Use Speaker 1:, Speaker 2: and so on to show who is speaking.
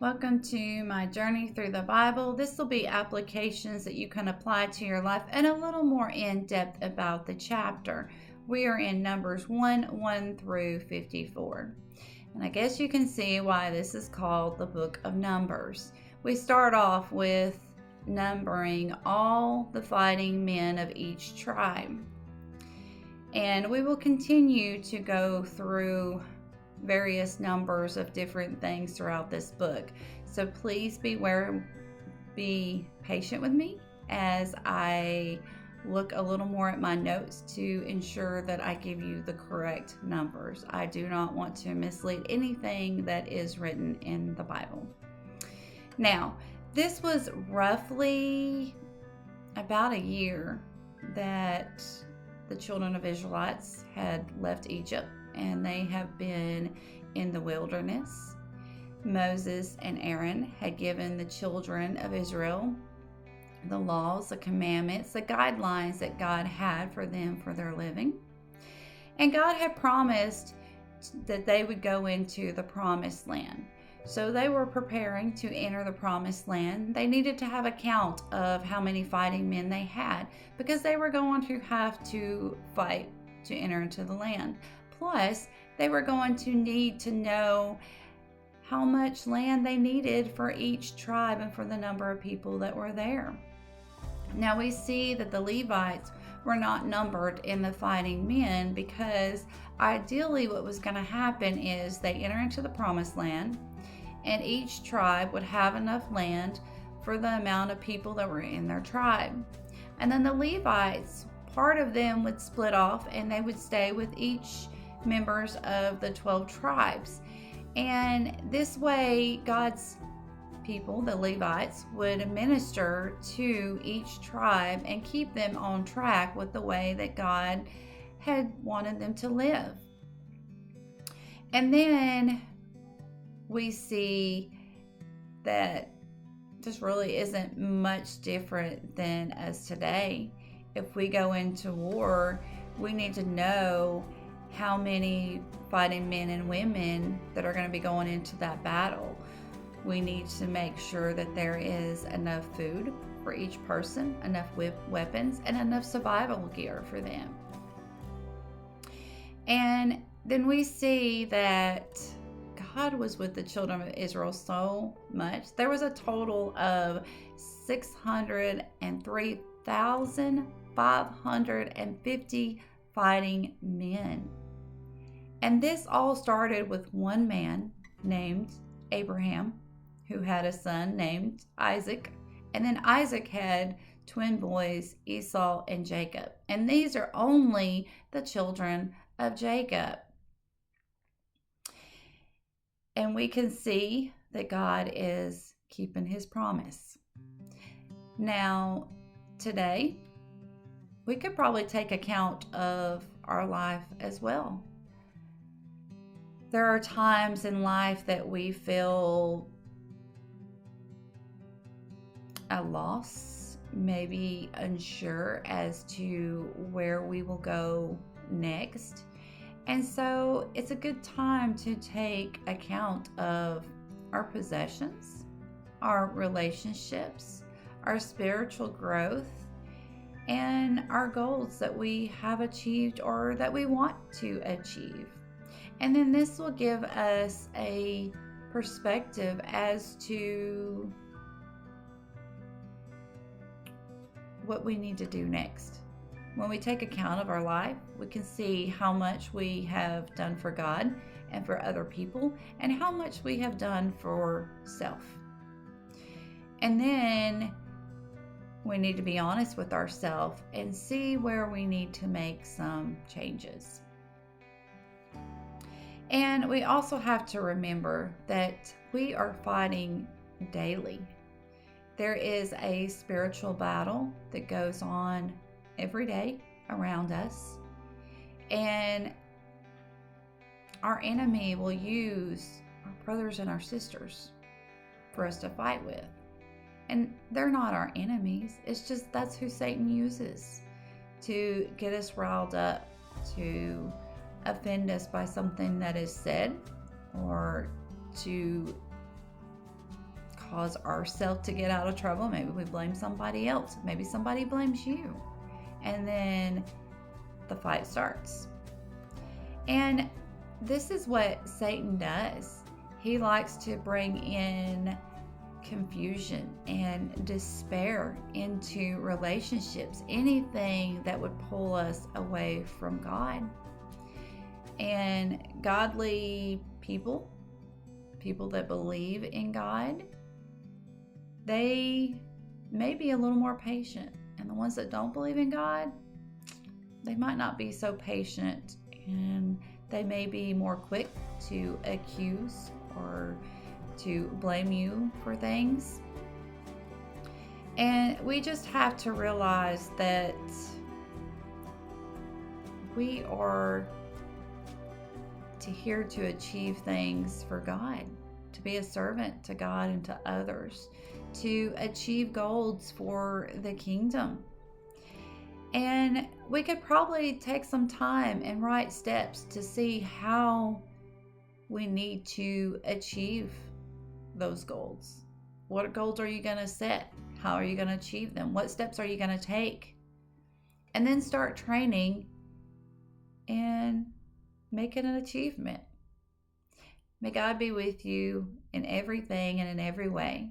Speaker 1: Welcome to my journey through the Bible. This will be applications that you can apply to your life and a little more in depth about the chapter. We are in Numbers 1 through 54. And I guess you can see why this is called the Book of Numbers. We start off with numbering all the fighting men of each tribe. And we will continue to go through various numbers of different things throughout this book. So please be patient with me as I look a little more at my notes to ensure that I give you the correct numbers. I do not want to mislead anything that is written in the Bible. Now, this was roughly about a year that the children of Israelites had left Egypt, and they have been in the wilderness. Moses and Aaron had given the children of Israel the laws, the commandments, the guidelines that God had for them for their living. And God had promised that they would go into the promised land. So they were preparing to enter the promised land. They needed to have a count of how many fighting men they had, because they were going to have to fight to enter into the land. Plus, they were going to need to know how much land they needed for each tribe and for the number of people that were there. Now we see that the Levites were not numbered in the fighting men, because ideally what was going to happen is they enter into the promised land, and each tribe would have enough land for the amount of people that were in their tribe. And then the Levites, part of them would split off and they would stay with each members of the 12 tribes. And this way, God's people, the Levites, would minister to each tribe and keep them on track with the way that God had wanted them to live. And then we see that this really isn't much different than as today. If we go into war, we need to know how many fighting men and women that are going to be going into that battle. We need to make sure that there is enough food for each person, enough weapons, and enough survival gear for them. And then we see that God was with the children of Israel so much. There was a total of 603,550 fighting men. And this all started with one man named Abraham, who had a son named Isaac. And then Isaac had twin boys, Esau and Jacob. And these are only the children of Jacob. And we can see that God is keeping his promise. Now, today, we could probably take account of our life as well. There are times in life that we feel a loss, maybe unsure as to where we will go next. And so it's a good time to take account of our possessions, our relationships, our spiritual growth, and our goals that we have achieved or that we want to achieve. And then this will give us a perspective as to what we need to do next. When we take account of our life, we can see how much we have done for God and for other people, and how much we have done for self. And then we need to be honest with ourselves and see where we need to make some changes. And we also have to remember that we are fighting daily. There is a spiritual battle that goes on every day around us. And our enemy will use our brothers and our sisters for us to fight with. And they're not our enemies. It's just that's who Satan uses to get us riled up, to offend us by something that is said, or to cause ourselves to get out of trouble. Maybe we blame somebody else. Maybe somebody blames you. And then the fight starts. And this is what Satan does. He likes to bring in confusion and despair into relationships, anything that would pull us away from God. And godly people that believe in God, they may be a little more patient. And the ones that don't believe in God, they might not be so patient, and they may be more quick to accuse or to blame you for things. And we just have to realize that we are here to achieve things for God, to be a servant to God and to others, to achieve goals for the kingdom. And we could probably take some time and write steps to see how we need to achieve those goals. What goals are you going to set? How are you going to achieve them? What steps are you going to take? And then start training and make it an achievement. May God be with you in everything and in every way.